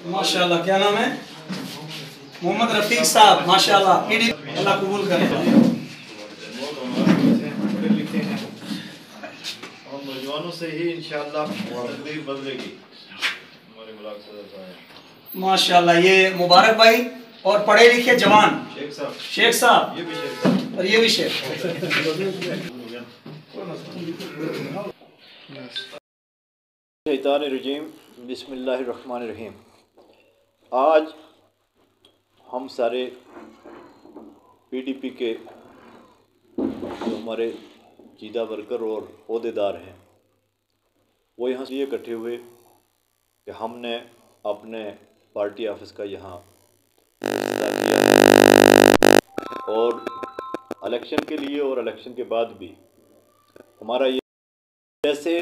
माशाल्लाह, क्या नाम है? मोहम्मद रफीक साहब, माशाल्लाह, अल्लाह कबूल करे। नौजवानों से ही इंशाअल्लाह तकदीर बदलेगी हमारे मुलाक सदर साहब। माशाल्लाह, ये मुबारक भाई और पढ़े लिखे जवान शेख साहब, ये भी शेख साहब और ये भी शेख। शैतानिर्रजीम, बिस्मिल्लाहिर्रहमानिर्रहीम। आज हम सारे पीडीपी के जो हमारे चीदा वर्कर और ओहदेदार हैं वो यहाँ से इकट्ठे हुए कि हमने अपने पार्टी ऑफिस का यहाँ और इलेक्शन के लिए और इलेक्शन के बाद भी हमारा ये, जैसे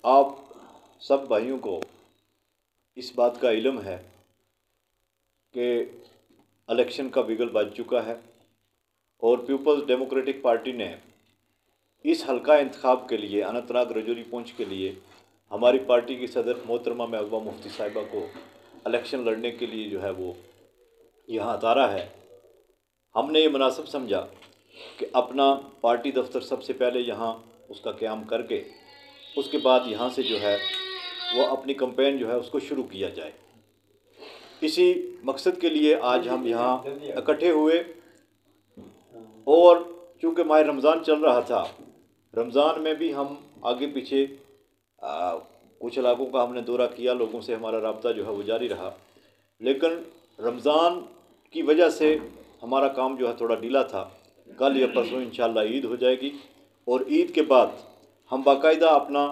आप सब भाइयों को इस बात का इल्म है कि इलेक्शन का बिगल बज चुका है और पीपल्स डेमोक्रेटिक पार्टी ने इस हल्का इंतखाब के लिए अनंतनाग रजौरी पुंछ के लिए हमारी पार्टी की सदर मोहतरमा महबूबा मुफ्ती साहिबा को इलेक्शन लड़ने के लिए जो है वो यहाँ उतारा है। हमने ये मुनासिब समझा कि अपना पार्टी दफ्तर सबसे पहले यहाँ उसका क़याम करके उसके बाद यहाँ से जो है वो अपनी कैंपेन जो है उसको शुरू किया जाए। इसी मकसद के लिए आज हम यहाँ इकट्ठे हुए और चूँकि माह रमज़ान चल रहा था, रमज़ान में भी हम आगे पीछे कुछ इलाकों का हमने दौरा किया, लोगों से हमारा रब्ता जो है वो जारी रहा, लेकिन रमज़ान की वजह से हमारा काम जो है थोड़ा ढीला था। कल या परसों इंशाअल्लाह ईद हो जाएगी और ईद के बाद हम बाकायदा अपना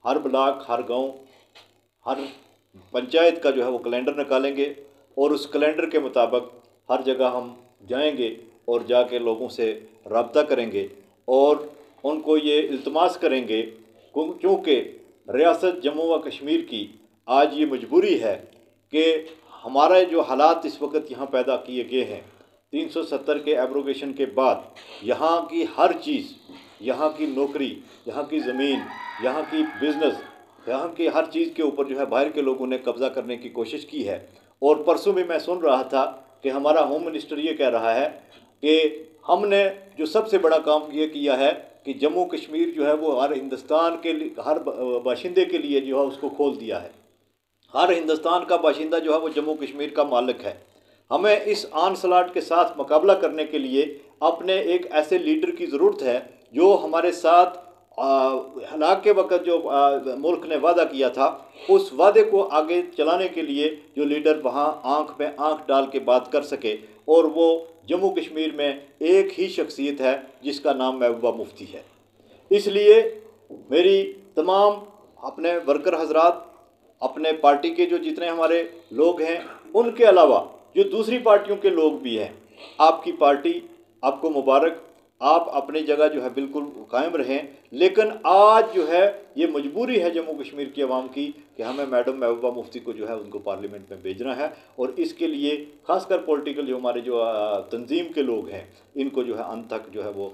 हर ब्लॉक, हर गांव, हर पंचायत का जो है वो कैलेंडर निकालेंगे और उस कैलेंडर के मुताबिक हर जगह हम जाएंगे और जाके लोगों से रब्ता करेंगे और उनको ये इल्तमास करेंगे, क्योंकि रियासत जम्मू व कश्मीर की आज ये मजबूरी है कि हमारे जो हालात इस वक्त यहाँ पैदा किए गए हैं 370 के एब्रोगेशन के बाद, यहाँ की हर चीज़, यहाँ की नौकरी, यहाँ की ज़मीन, यहाँ की बिज़नेस, यहाँ की हर चीज़ के ऊपर जो है बाहर के लोगों ने कब्ज़ा करने की कोशिश की है। और परसों भी मैं सुन रहा था कि हमारा होम मिनिस्टर ये कह रहा है कि हमने जो सबसे बड़ा काम ये किया है कि जम्मू कश्मीर जो है वो हर हिंदुस्तान के लिए, हर बाशिंदे के लिए जो है उसको खोल दिया है। हर हिंदुस्तान का बाशिंदा जो है वो जम्मू कश्मीर का मालिक है। हमें इस आनसलाट के साथ मुकाबला करने के लिए अपने एक ऐसे लीडर की ज़रूरत है जो हमारे साथ हलाक के वक़्त जो मुल्क ने वादा किया था उस वादे को आगे चलाने के लिए जो लीडर वहाँ आँख में आँख डाल के बात कर सके, और वो जम्मू कश्मीर में एक ही शख्सियत है जिसका नाम महबूबा मुफ्ती है। इसलिए मेरी तमाम अपने वर्कर हजरात, अपने पार्टी के जो जितने हमारे लोग हैं, उनके अलावा जो दूसरी पार्टियों के लोग भी हैं, आपकी पार्टी आपको मुबारक, आप अपनी जगह जो है बिल्कुल कायम रहें। लेकिन आज जो है ये मजबूरी है जम्मू कश्मीर की आवाम की कि हमें मैडम महबूबा मुफ्ती को जो है उनको पार्लियामेंट में भेजना है, और इसके लिए खासकर पॉलिटिकल जो हमारे जो तंजीम के लोग हैं इनको जो है अंत तक जो है वो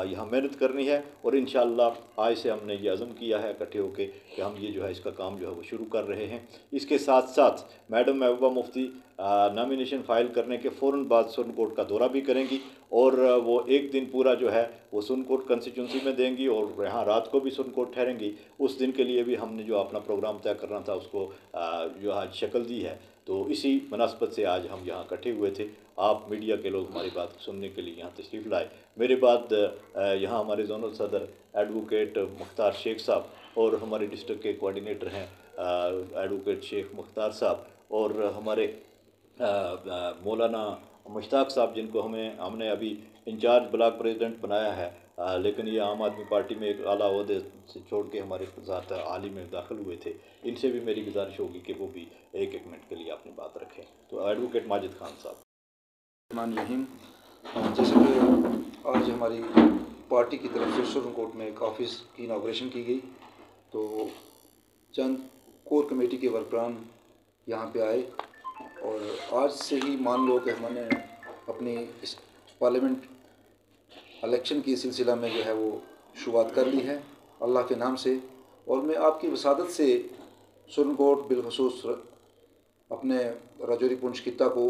यहाँ मेहनत करनी है। और इंशाअल्लाह आज से हमने ये अज़म किया है इकट्ठे होकर कि हम ये जो है इसका काम जो है वो शुरू कर रहे हैं। इसके साथ साथ madam Mehbooba Mufti nomination file करने के फ़ौरन बाद सुरनकोट का दौरा भी करेंगी और वो एक दिन पूरा जो है वो सुरनकोट कंस्टिट्यूंसी में देंगी और यहाँ रात को भी सुरनकोट ठहरेंगी। उस दिन के लिए भी हमने जो अपना प्रोग्राम तय करना था उसको जो आज शक्ल दी है। तो इसी मुनासबत से आज हम यहाँ इकट्ठे हुए थे। आप मीडिया के लोग हमारी बात सुनने के लिए यहाँ तशरीफ़ लाए। मेरे बाद यहाँ हमारे जोनल सदर एडवोकेट मुख्तार शेख साहब और हमारे डिस्ट्रिक्ट के कोऑर्डिनेटर हैं एडवोकेट शेख मुख्तार साहब और हमारे मौलाना मुश्ताक साहब, जिनको हमने अभी इंचार्ज ब्लॉक प्रेसिडेंट बनाया है, लेकिन ये आम आदमी पार्टी में एक आला ओहदे से छोड़ के हमारे साथ हाल ही में दाखिल हुए थे। इनसे भी मेरी गुजारिश होगी कि वो भी एक मिनट के लिए अपनी बात रखें। तो एडवोकेट माजिद खान साहब। रहीम, जैसे कि आज हमारी पार्टी की तरफ से सुरनकोट में एक ऑफ़िस की इनाग्रेशन की गई, तो चंद कोर कमेटी के वर्करान यहाँ पे आए और आज से ही मान लो कि हमने अपनी इस पार्लियामेंट इलेक्शन की सिलसिला में जो है वो शुरुआत कर ली है अल्लाह के नाम से। और मैं आपकी वसादत से सुरनकोट बिलखसूस अपने राजौरी पुंछ खित्ता को,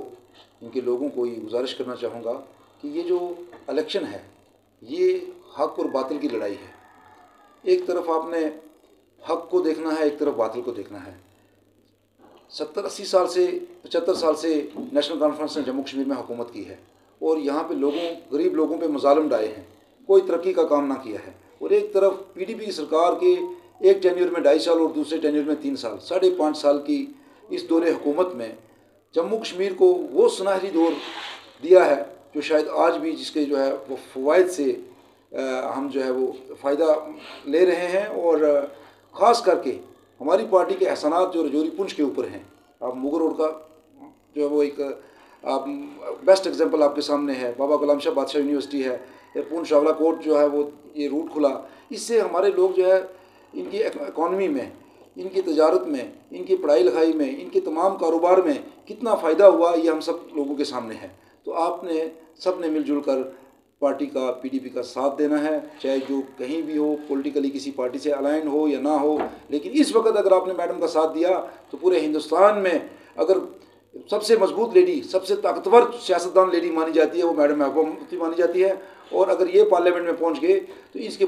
इनके लोगों को ये गुजारिश करना चाहूँगा कि ये जो इलेक्शन है ये हक और बातिल की लड़ाई है। एक तरफ आपने हक को देखना है, एक तरफ बातिल को देखना है। 70-80 साल से 75 साल से नेशनल कॉन्फ्रेंस ने जम्मू कश्मीर में हुकूमत की है और यहाँ पे गरीब लोगों पे मुजालिम डाले हैं, कोई तरक्की का काम ना किया है। और एक तरफ PDP की सरकार के एक टेन्योर में 2.5 साल और दूसरे टेन्योर में 3 साल, 5.5 साल की इस दौरे हुकूमत में जम्मू कश्मीर को वो सुनहरी दौर दिया है जो शायद आज भी जिसके जो है वो फ़वाइद से हम जो है वो फ़ायदा ले रहे हैं। और ख़ास करके हमारी पार्टी के एहसानात जो राजौरी पुंछ के ऊपर हैं। आप मुगल रोड का जो है वो एक आप बेस्ट एग्जांपल आपके सामने है, बाबा गुलाम शाह बादशाह यूनिवर्सिटी है, पुंछ शावला कोट जो है वो ये रूट खुला, इससे हमारे लोग जो है इनकी इकॉनमी में, इनकी तजारत में, इनकी पढ़ाई लिखाई में, इनके तमाम कारोबार में कितना फ़ायदा हुआ ये हम सब लोगों के सामने है। तो आपने सब ने मिलजुल कर पार्टी का PDP का साथ देना है, चाहे जो कहीं भी हो, पॉलिटिकली किसी पार्टी से अलाइन हो या ना हो। लेकिन इस वक्त अगर आपने मैडम का साथ दिया तो पूरे हिंदुस्तान में अगर सबसे मजबूत लेडी, सबसे ताकतवर सियासतदान लेडी मानी जाती है वो मैडम महबूबा मुफ्ती मानी जाती है। और अगर ये पार्लियामेंट में पहुंच गए तो इनके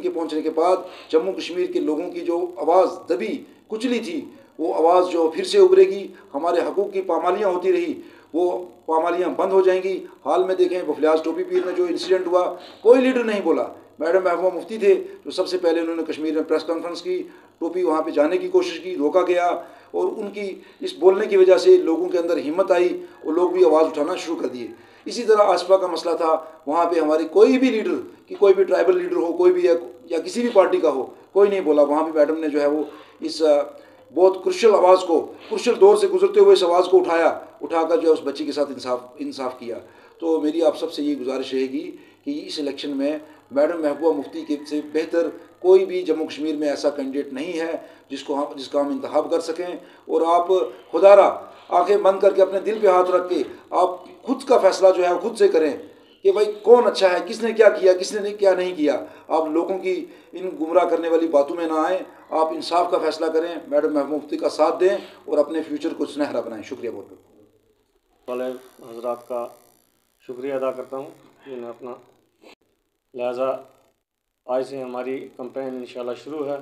पहुंचने के बाद जम्मू कश्मीर के लोगों की जो आवाज़ दबी कुचली थी वो आवाज़ जो फिर से उभरेगी। हमारे हकूक़ की पामालियाँ होती रही वो पामालियाँ बंद हो जाएंगी। हाल में देखें बफलियाज टोपी पीर में जो इंसिडेंट हुआ, कोई लीडर नहीं बोला। मैडम महबूबा मुफ्ती थे जो सबसे पहले उन्होंने कश्मीर में प्रेस कॉन्फ्रेंस की, टोपी वहाँ पे जाने की कोशिश की, रोका गया और उनकी इस बोलने की वजह से लोगों के अंदर हिम्मत आई और लोग भी आवाज़ उठाना शुरू कर दिए। इसी तरह आसपा का मसला था, वहाँ पे हमारी कोई भी लीडर कि कोई भी ट्राइबल लीडर हो, कोई भी या किसी भी पार्टी का हो, कोई नहीं बोला। वहाँ पे मैडम ने जो है वो इस बहुत क्रुशियल आवाज़ को, क्रुशियल दौर से गुजरते हुए इस आवाज़ को उठाकर जो है उस बच्ची के साथ इंसाफ किया। तो मेरी आप सबसे ये गुजारिश रहेगी कि इस इलेक्शन में मैडम महबूबा मुफ्ती के से बेहतर कोई भी जम्मू कश्मीर में ऐसा कैंडिडेट नहीं है जिसका हम इंतखाब कर सकें। और आप खुदारा आंखें बंद करके अपने दिल पे हाथ रख के आप खुद का फैसला जो है खुद से करें कि भाई कौन अच्छा है, किसने क्या किया, किसने क्या नहीं किया। आप लोगों की इन गुमराह करने वाली बातों में ना आए, आप इंसाफ का फैसला करें, मैडम महबूबा मुफ्ती का साथ दें और अपने फ्यूचर को सुनहरा बनाएं। शुक्रिया बहुत बहुत। वाले हजरात का शुक्रिया अदा करता हूँ जिन्हें अपना, लिहाजा आज से हमारी कैंपेन इंशाल्लाह शुरू है।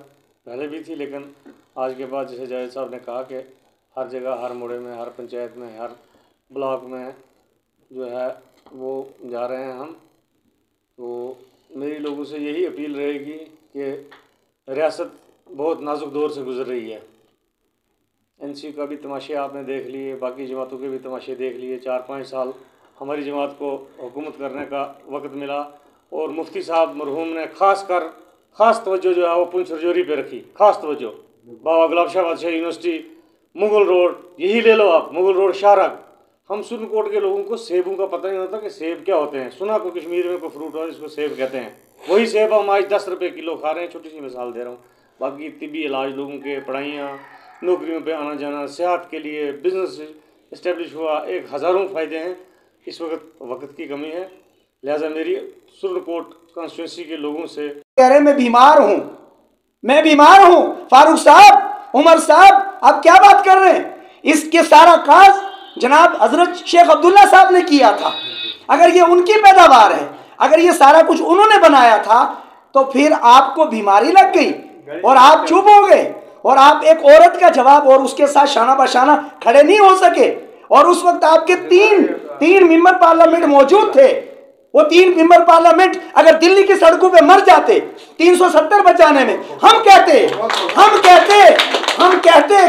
पहले भी थी लेकिन आज के बाद जैसे जायद साहब ने कहा कि हर जगह, हर मोड़े में, हर पंचायत में, हर ब्लॉक में जो है वो जा रहे हैं हम। तो मेरी लोगों से यही अपील रहेगी कि रियासत बहुत नाजुक दौर से गुजर रही है। NC का भी तमाशे आपने देख लिए, बाकी जमातों के भी तमाशे देख लिए। 4-5 साल हमारी जमात को हुकूमत करने का वक्त मिला और मुफ्ती साहब मरहूम ने ख़ास तवज्जो जो है वो पुंछ राजौरी पे रखी, ख़ास तवज्जो। बाबा गुलाम शाह बादशाह यूनिवर्सिटी, मुगल रोड, यही ले लो आप, मुगल रोड, शाहराग। हम सुरनकोट के लोगों को सेबों का पता नहीं होता कि सेब क्या होते हैं। सुना को कश्मीर में कोई फ्रूट हो इसको सेब कहते हैं, वही सेब हम आज 10 रुपये किलो खा रहे हैं। छोटी सी मिसाल दे रहा हूँ। बाकी तिब्बी इलाज, लोगों के पढ़ाइयाँ, नौकरियों पे आना जाना, सेहत के लिए बिज़नेस इस्टेब्लिश हुआ, एक हज़ारों फ़ायदे हैं। इस वक्त की कमी है, लिहाजा मेरी सुरनकोट कॉन्स्टिट्यूंसी के लोगों से कह रहे मैं बीमार हूँ फारूक साहब, उमर साहब, आप क्या बात कर रहे हैं? इसके सारा काज जनाब हजरत शेख अब्दुल्ला साहब ने किया था। अगर ये उनकी पैदावार है, अगर ये सारा कुछ उन्होंने बनाया था तो फिर आपको बीमारी लग गई और आप चुप हो गए और आप एक औरत का जवाब और उसके साथ शाना बशाना खड़े नहीं हो सके। और उस वक्त आपके तीन मेंबर पार्लियामेंट मौजूद थे। वो 3 मेंबर पार्लियामेंट अगर दिल्ली की सड़कों पे मर जाते 370 बचाने में, हम कहते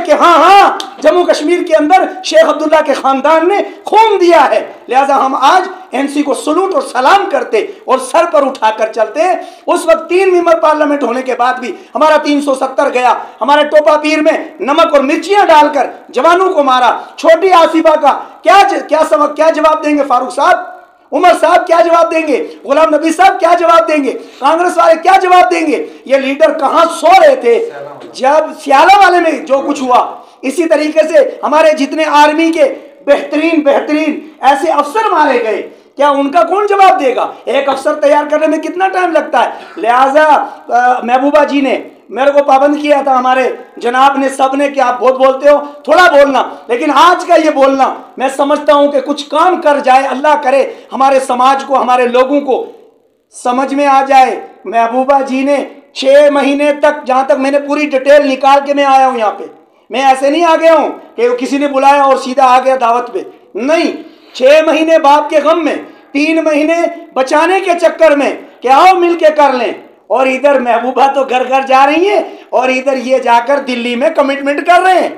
कि हाँ जम्मू कश्मीर के अंदर शेख अब्दुल्ला के खानदान ने खून दिया है। लिहाजा हम आज NC को सलूट और सलाम करते और सर पर उठाकर चलते। उस वक्त 3 मेंबर पार्लियामेंट होने के बाद भी हमारा 370 गया। हमारे टोपा पीर में नमक और मिर्चियां डालकर जवानों को मारा। छोटी आसिफा का क्या जवाब देंगे फारूक साहब? उमर साहब क्या जवाब देंगे, गुलाम नबी साहब क्या जवाब देंगे, कांग्रेस वाले क्या जवाब देंगे। ये लीडर कहाँ सो रहे थे जब सियाला वाले में जो कुछ हुआ। इसी तरीके से हमारे जितने आर्मी के बेहतरीन ऐसे अफसर मारे गए, क्या उनका कौन जवाब देगा। एक अफसर तैयार करने में कितना टाइम लगता है। लिहाजा महबूबा जी ने मेरे को पाबंद किया था, हमारे जनाब ने, सब ने, कि आप बहुत बोलते हो, थोड़ा बोलना, लेकिन आज का ये बोलना मैं समझता हूं कि कुछ काम कर जाए। अल्लाह करे हमारे समाज को, हमारे लोगों को समझ में आ जाए। महबूबा जी ने 6 महीने तक, जहां तक मैंने पूरी डिटेल निकाल के मैं आया हूं यहाँ पे, मैं ऐसे नहीं आ गया हूं कि किसी ने बुलाया और सीधा आ गया दावत पे, नहीं। 6 महीने बाप के गम में, 3 महीने बचाने के चक्कर में कि आओ मिल के कर लें, और इधर महबूबा तो घर घर जा रही है और इधर ये जाकर दिल्ली में कमिटमेंट कर रहे हैं।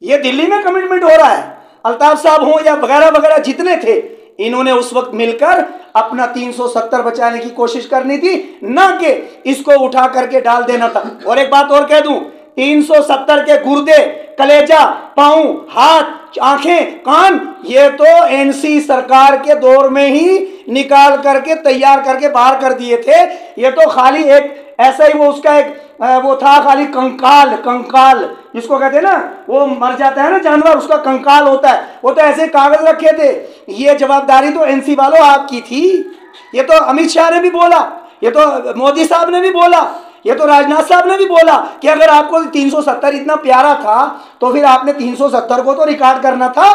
ये दिल्ली में कमिटमेंट हो रहा है। अल्ताफ साहब हो या वगैरह वगैरह जितने थे, इन्होंने उस वक्त मिलकर अपना 370 बचाने की कोशिश करनी थी, ना कि इसको उठा करके डाल देना था। और एक बात और कह दूं, 370 के गुर्दे, कलेजा, पांव, हाथ, आंखें, कान, ये तो एनसी सरकार के दौर में ही निकाल करके तैयार करके बाहर कर दिए थे। ये तो खाली एक ऐसा ही वो उसका एक वो था, खाली कंकाल जिसको कहते हैं ना, वो मर जाता है ना जानवर, उसका कंकाल होता है, वो तो ऐसे कागज रखे थे। ये जवाबदारी तो एनसी वालों आपकी थी। ये तो अमित शाह ने भी बोला, ये तो मोदी साहब ने भी बोला, ये तो राजनाथ साहब ने भी बोला कि अगर आपको 370 इतना प्यारा था तो फिर आपने 370 को तो रिकॉर्ड करना था,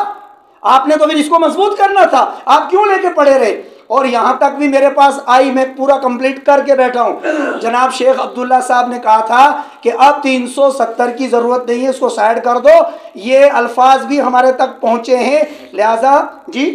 आपने तो फिर इसको मजबूत करना था। आप क्यों लेके पड़े रहे। और यहां तक भी मेरे पास आई, मैं पूरा कंप्लीट करके बैठा हूं। जनाब शेख अब्दुल्ला साहब ने कहा था कि अब 370 की जरूरत नहीं है, इसको साइड कर दो। ये अल्फाज भी हमारे तक पहुंचे हैं। लिहाजा जी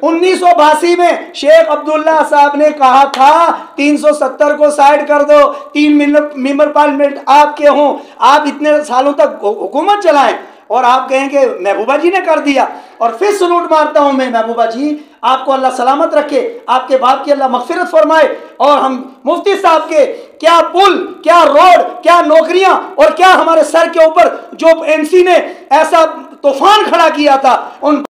1982 में शेख अब्दुल्ला साहब ने कहा था 370 को साइड कर दो, 3 मेंबर पार्लियामेंट आपके हों, आप इतने सालों तक हुकूमत चलाएं, और आप कहेंगे महबूबा जी ने कर दिया। और फिर सलूट मारता हूं मैं, महबूबा जी आपको अल्लाह सलामत रखे, आपके बाप की अल्लाह मगफिरत फरमाए, और हम मुफ्ती साहब के क्या पुल, क्या रोड, क्या नौकरियां, और क्या हमारे सर के ऊपर जो एनसी ने ऐसा तूफान खड़ा किया था, उन